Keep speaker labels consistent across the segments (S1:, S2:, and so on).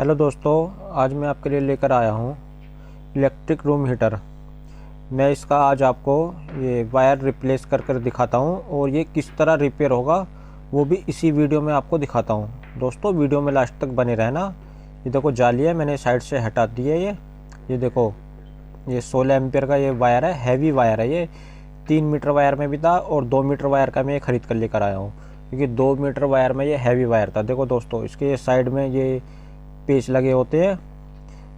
S1: Hello दोस्तों, आज मैं आपके लिए लेकर आया हूँ इलेक्ट्रिक रूम हीटर। मैं इसका आज आपको ये वायर रिप्लेस कर कर दिखाता हूँ और ये किस तरह रिपेयर होगा वो भी इसी वीडियो में आपको दिखाता हूँ। दोस्तों वीडियो में लास्ट तक बने रहना। ये देखो जाली है, मैंने साइड से हटा दी है। ये देखो, ये 16 एम्पियर का ये वायर है, हैवी वायर है। ये 3 मीटर वायर में भी था और 2 मीटर वायर का मैं ये ख़रीद कर लेकर आया हूँ, क्योंकि 2 मीटर वायर में ये हैवी वायर था। देखो दोस्तों, इसके साइड में ये पेच लगे होते हैं,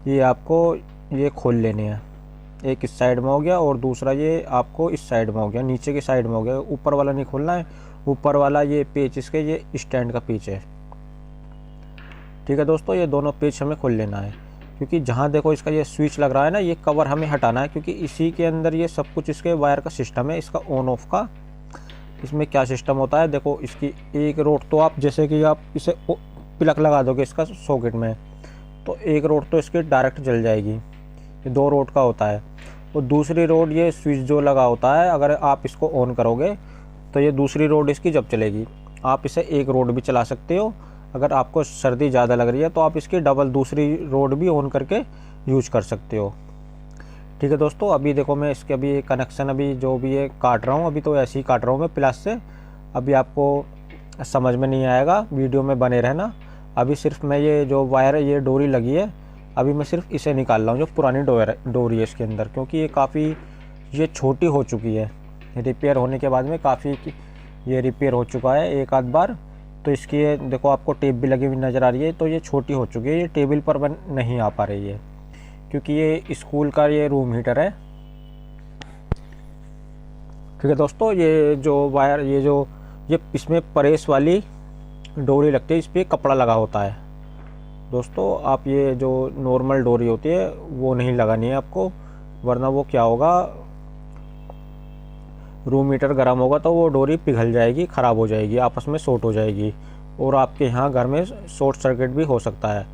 S1: ये आपको ये खोल लेने हैं। एक इस साइड में हो गया और दूसरा ये आपको इस साइड में हो गया, नीचे की साइड में हो गया। ऊपर वाला नहीं खोलना है, ऊपर वाला ये पेच इसके ये स्टैंड का पेच है। ठीक है दोस्तों, ये दोनों पेच हमें खोल लेना है, क्योंकि जहाँ देखो इसका ये स्विच लग रहा है ना, ये कवर हमें हटाना है, क्योंकि इसी के अंदर ये सब कुछ इसके वायर का सिस्टम है, इसका ऑन ऑफ का। इसमें क्या सिस्टम होता है, देखो इसकी एक रोड तो आप जैसे कि आप इसे प्लग लगा दोगे इसका सॉकेट में, तो एक रोड तो इसकी डायरेक्ट जल जाएगी। ये 2 रोड का होता है। और दूसरी रोड ये स्विच जो लगा होता है, अगर आप इसको ऑन करोगे तो ये दूसरी रोड इसकी जब चलेगी। आप इसे एक रोड भी चला सकते हो। अगर आपको सर्दी ज़्यादा लग रही है तो आप इसकी डबल दूसरी रोड भी ऑन करके यूज कर सकते हो। ठीक है दोस्तों, अभी देखो मैं इसके अभी कनेक्शन अभी जो भी ये काट रहा हूँ, अभी तो ऐसे ही काट रहा हूँ मैं प्लस से। अभी आपको समझ में नहीं आएगा, वीडियो में बने रहना। अभी सिर्फ मैं ये जो वायर है, ये डोरी लगी है, अभी मैं सिर्फ इसे निकाल रहा हूँ, जो पुरानी डोरी है इसके अंदर, क्योंकि ये काफ़ी ये छोटी हो चुकी है। रिपेयर होने के बाद में काफ़ी ये रिपेयर हो चुका है एक आध बार। तो इसकी ये देखो आपको टेप भी लगी हुई नज़र आ रही है, तो ये छोटी हो चुकी है, ये टेबल पर नहीं आ पा रही है, क्योंकि ये स्कूल का ये रूम हीटर है। ठीक है दोस्तों, ये जो वायर ये इसमें प्रेस वाली डोरी लगती है, इस पर कपड़ा लगा होता है। दोस्तों आप ये जो नॉर्मल डोरी होती है वो नहीं लगानी है आपको, वरना वो क्या होगा, रूम हीटर गर्म होगा तो वो डोरी पिघल जाएगी, ख़राब हो जाएगी, आपस में शॉर्ट हो जाएगी और आपके यहाँ घर में शॉर्ट सर्किट भी हो सकता है।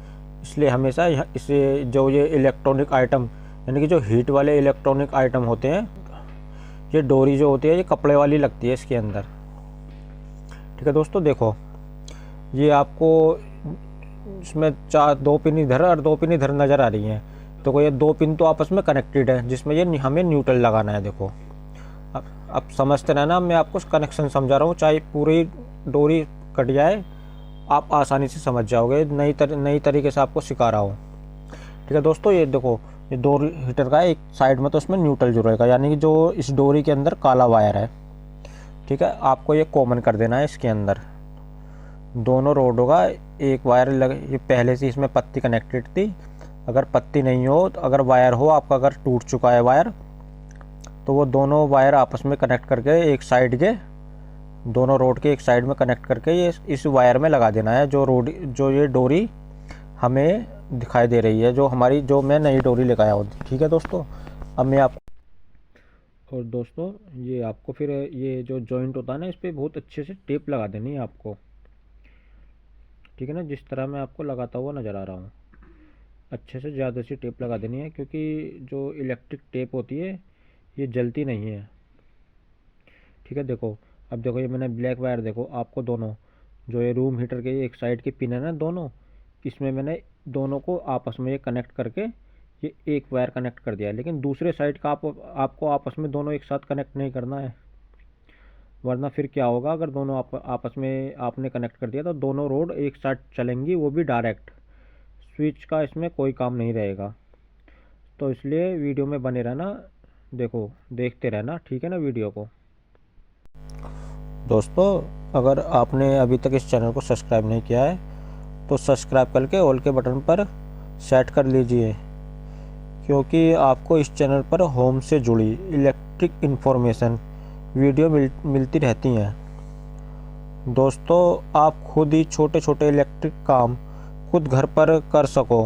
S1: इसलिए हमेशा इसे जो ये इलेक्ट्रॉनिक आइटम, यानी कि जो हीट वाले इलेक्ट्रॉनिक आइटम होते हैं, ये डोरी जो होती है ये कपड़े वाली लगती है इसके अंदर। ठीक है दोस्तों, देखो ये आपको इसमें 2 पिन इधर और 2 पिन इधर नज़र आ रही हैं। तो ये 2 पिन तो आपस में कनेक्टेड है, जिसमें ये हमें न्यूट्रल लगाना है। देखो अब समझते रहना, मैं आपको कनेक्शन समझा रहा हूँ, चाहे पूरी डोरी कट जाए आप आसानी से समझ जाओगे, नई तरीके से आपको सिखा रहा हूँ। ठीक है दोस्तों, ये देखो ये 2 हीटर का है, एक साइड में तो इसमें न्यूट्रल जुड़ेगा, यानी कि जो इस डोरी के अंदर काला वायर है। ठीक है, आपको ये कॉमन कर देना है इसके अंदर। दोनों रोड होगा, एक वायर ये पहले से इसमें पत्ती कनेक्टेड थी। अगर पत्ती नहीं हो, तो अगर वायर हो आपका, अगर टूट चुका है वायर, तो वो दोनों वायर आपस में कनेक्ट करके एक साइड के, दोनों रोड के एक साइड में कनेक्ट करके ये इस वायर में लगा देना है, जो ये डोरी हमें दिखाई दे रही है, जो मैं नई डोरी लेकर आया हूँ। ठीक है दोस्तों, अब मैं और दोस्तों ये आपको फिर ये जो जॉइंट होता है ना, इस पर बहुत अच्छे से टेप लगा देनी है आपको। ठीक है ना, जिस तरह मैं आपको लगाता हुआ नज़र आ रहा हूँ, अच्छे से ज़्यादा सी टेप लगा देनी है, क्योंकि जो इलेक्ट्रिक टेप होती है ये जलती नहीं है। ठीक है, देखो अब देखो ये मैंने ब्लैक वायर, देखो आपको दोनों जो ये रूम हीटर के एक साइड की पिन है ना, दोनों, इसमें मैंने दोनों को आपस में ये कनेक्ट करके ये एक वायर कनेक्ट कर दिया है। लेकिन दूसरे साइड का आपको आपस में दोनों एक साथ कनेक्ट नहीं करना है, वरना फिर क्या होगा, अगर दोनों आपस में आपने कनेक्ट कर दिया तो दोनों रोड एक साथ चलेंगी, वो भी डायरेक्ट। स्विच का इसमें कोई काम नहीं रहेगा। तो इसलिए वीडियो में बने रहना, देखो देखते रहना। ठीक है ना वीडियो को। दोस्तों अगर आपने अभी तक इस चैनल को सब्सक्राइब नहीं किया है तो सब्सक्राइब करके ऑल के बटन पर सेट कर लीजिए, क्योंकि आपको इस चैनल पर होम से जुड़ी इलेक्ट्रिक इन्फॉर्मेशन वीडियो मिलती रहती हैं। दोस्तों आप खुद ही छोटे छोटे इलेक्ट्रिक काम खुद घर पर कर सको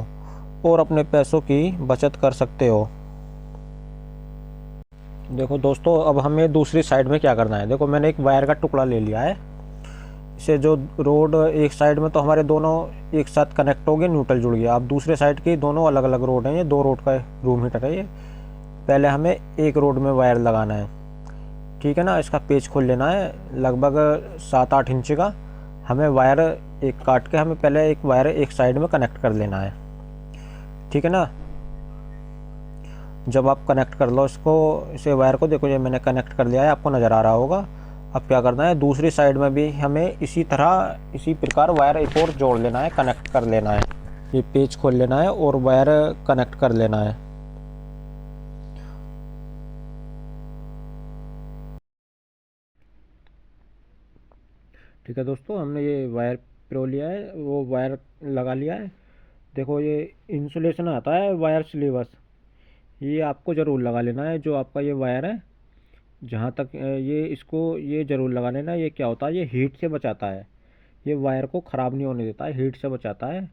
S1: और अपने पैसों की बचत कर सकते हो। देखो दोस्तों, अब हमें दूसरी साइड में क्या करना है। देखो मैंने एक वायर का टुकड़ा ले लिया है, इसे जो रोड एक साइड में तो हमारे दोनों एक साथ कनेक्ट हो गए, न्यूट्रल जुड़ गया। अब दूसरे साइड की दोनों अलग अलग रोड हैं, ये 2 रोड का रूम हीटर है ये। पहले हमें एक रोड में वायर लगाना है। ठीक है ना, इसका पेच खोल लेना है, लगभग 7-8 इंच का हमें वायर एक काट के हमें पहले एक वायर एक साइड में कनेक्ट कर लेना है, ठीक है ना। जब आप कनेक्ट कर लो इसको, इसे वायर को, देखो ये मैंने कनेक्ट कर लिया है, आपको नज़र आ रहा होगा। अब क्या करना है, दूसरी साइड में भी हमें इसी तरह इसी प्रकार वायर एक और जोड़ लेना है, कनेक्ट कर लेना है। ये पेज खोल लेना है और वायर कनेक्ट कर लेना है। ठीक है दोस्तों, हमने ये वायर प्रो लिया है, वो वायर लगा लिया है। देखो ये इंसुलेशन आता है वायर स्लीव्स, ये आपको ज़रूर लगा लेना है। जो आपका ये वायर है, जहाँ तक ये इसको ये ज़रूर लगा लेना। ये क्या होता है, ये हीट से बचाता है, ये वायर को ख़राब नहीं होने देता है, हीट से बचाता है।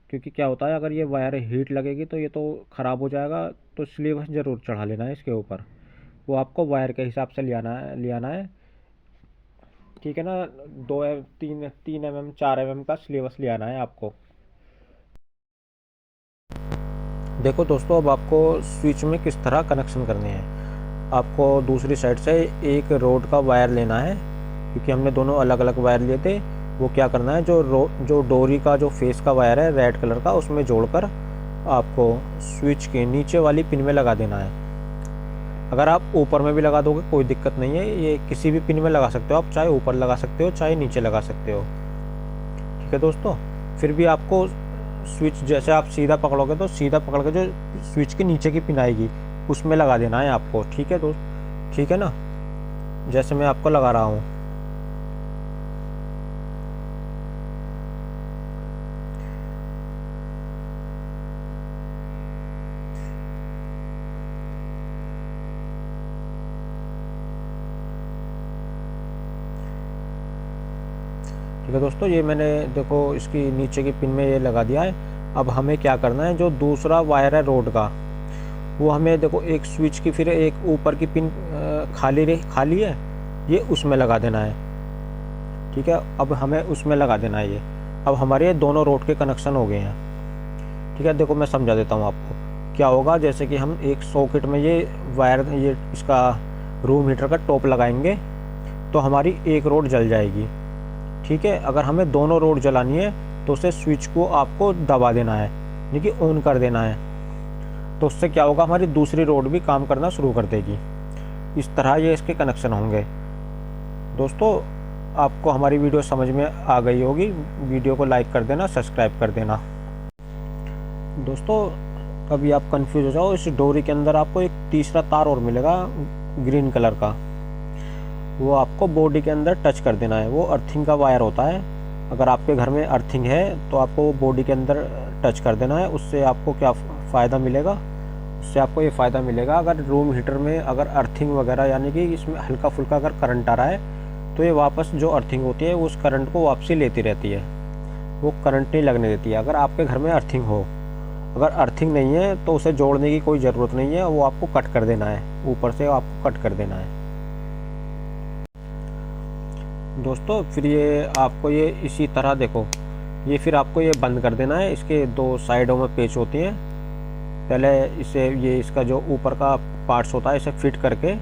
S1: क्योंकि क्या होता है, अगर ये वायर हीट लगेगी तो ये तो ख़राब हो जाएगा। तो स्लीव्स ज़रूर चढ़ा लेना है इसके ऊपर, वो आपको वायर के हिसाब से ले आना है, ठीक है ना। 3 3 mm 4 mm का स्लीव्स ले आना है आपको। देखो दोस्तों, अब आपको स्विच में किस तरह कनेक्शन करने हैं। आपको दूसरी साइड से एक रोड का वायर लेना है, क्योंकि हमने दोनों अलग अलग वायर लिए थे। वो क्या करना है, जो डोरी का जो फेस का वायर है रेड कलर का, उसमें जोड़कर आपको स्विच के नीचे वाली पिन में लगा देना है। अगर आप ऊपर में भी लगा दोगे कोई दिक्कत नहीं है, ये किसी भी पिन में लगा सकते हो आप, चाहे ऊपर लगा सकते हो चाहे नीचे लगा सकते हो, ठीक है दोस्तों। फिर भी आपको स्विच जैसे आप सीधा पकड़ोगे तो सीधा पकड़ के जो स्विच के नीचे की पिन आएगी उसमें लगा देना है आपको, ठीक है दोस्त, ठीक है ना, जैसे मैं आपको लगा रहा हूँ। ठीक है दोस्तों, ये मैंने देखो इसकी नीचे की पिन में ये लगा दिया है। अब हमें क्या करना है, जो दूसरा वायर है रोड का, वो हमें देखो एक स्विच की फिर एक ऊपर की पिन खाली है, ये उसमें लगा देना है, ठीक है। अब हमें उसमें लगा देना है ये। अब हमारे दोनों रोड के कनेक्शन हो गए हैं, ठीक है। देखो मैं समझा देता हूँ आपको क्या होगा। जैसे कि हम एक सॉकेट में ये वायर, ये इसका रूम हीटर का टॉप लगाएंगे तो हमारी एक रोड जल जाएगी, ठीक है। अगर हमें दोनों रोड जलानी है तो उसे स्विच को आपको दबा देना है, यानी कि ऑन कर देना है। तो उससे क्या होगा, हमारी दूसरी रोड भी काम करना शुरू कर देगी। इस तरह ये इसके कनेक्शन होंगे। दोस्तों, आपको हमारी वीडियो समझ में आ गई होगी। वीडियो को लाइक कर देना, सब्सक्राइब कर देना। दोस्तों, कभी आप कंफ्यूज हो जाओ, इस डोरी के अंदर आपको एक तीसरा तार और मिलेगा ग्रीन कलर का, वो आपको बॉडी के अंदर टच कर देना है। वो अर्थिंग का वायर होता है। अगर आपके घर में अर्थिंग है तो आपको वो बॉडी के अंदर टच कर देना है। उससे आपको क्या फ़ायदा मिलेगा, उससे आपको ये फ़ायदा मिलेगा, अगर रूम हीटर में अगर अर्थिंग वगैरह, यानी कि इसमें हल्का फुल्का अगर करंट आ रहा है तो ये वापस जो अर्थिंग होती है उस करंट को वापसी लेती रहती है, वो करंट नहीं लगने देती है। अगर आपके घर में अर्थिंग हो, अगर अर्थिंग नहीं है तो उसे जोड़ने की कोई ज़रूरत नहीं है, वो आपको कट कर देना है, ऊपर से आपको कट कर देना है। दोस्तों, फिर ये आपको ये इसी तरह देखो, ये फिर आपको ये बंद कर देना है। इसके दो साइडों में पेच होती हैं, पहले इसे ये इसका जो ऊपर का पार्ट्स होता है इसे फिट करके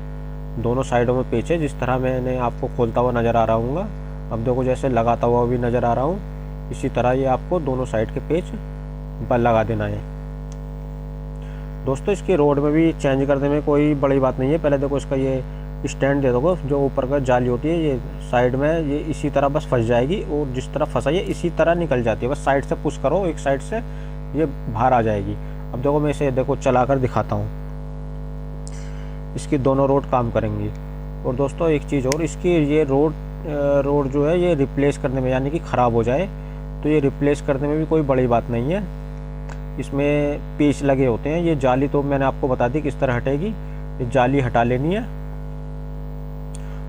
S1: दोनों साइडों में पेच है, जिस तरह मैंने आपको खोलता हुआ नज़र आ रहा हूँ। अब देखो जैसे लगाता हुआ भी नज़र आ रहा हूँ, इसी तरह ये आपको दोनों साइड के पेच पर लगा देना है। दोस्तों, इसकी रोड में भी चेंज करने में कोई बड़ी बात नहीं है। पहले देखो इसका ये स्टैंड दे दोगे, जो ऊपर का जाली होती है ये साइड में, ये इसी तरह बस फंस जाएगी, और जिस तरह फंसाई है इसी तरह निकल जाती है। बस साइड से पुश करो, एक साइड से ये बाहर आ जाएगी। अब देखो मैं इसे देखो चला कर दिखाता हूँ, इसकी दोनों रोड काम करेंगी। और दोस्तों एक चीज़ और, इसकी ये रोड जो है ये रिप्लेस करने में, यानी कि ख़राब हो जाए तो ये रिप्लेस करने में भी कोई बड़ी बात नहीं है। इसमें पेच लगे होते हैं। ये जाली तो मैंने आपको बता दी किस तरह हटेगी। ये जाली हटा लेनी है,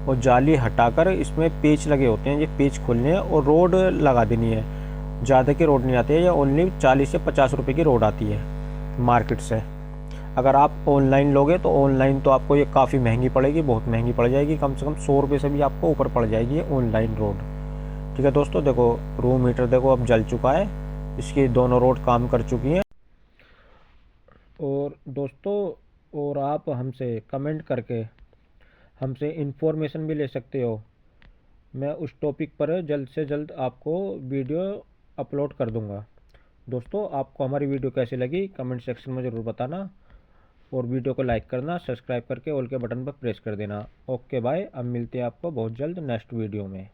S1: और जाली हटाकर इसमें पेच लगे होते हैं, ये पेच खोलने हैं और रोड लगा देनी है। ज़्यादा की रोड नहीं आती है, ये ओनली 40 से 50 रुपये की रोड आती है मार्केट से। अगर आप ऑनलाइन लोगे तो ऑनलाइन तो आपको ये काफ़ी महंगी पड़ेगी, बहुत महंगी पड़ जाएगी, कम से कम 100 रुपये से भी आपको ऊपर पड़ जाएगी ये ऑनलाइन रोड, ठीक है दोस्तों। देखो रूम हीटर देखो अब जल चुका है, इसकी दोनों रोड काम कर चुकी हैं। और दोस्तों, और आप हमसे कमेंट करके हमसे इन्फॉर्मेशन भी ले सकते हो। मैं उस टॉपिक पर जल्द से जल्द आपको वीडियो अपलोड कर दूंगा। दोस्तों, आपको हमारी वीडियो कैसी लगी कमेंट सेक्शन में ज़रूर बताना, और वीडियो को लाइक करना, सब्सक्राइब करके ऑल के बटन पर प्रेस कर देना। ओके बाय, अब मिलते हैं आपको बहुत जल्द नेक्स्ट वीडियो में।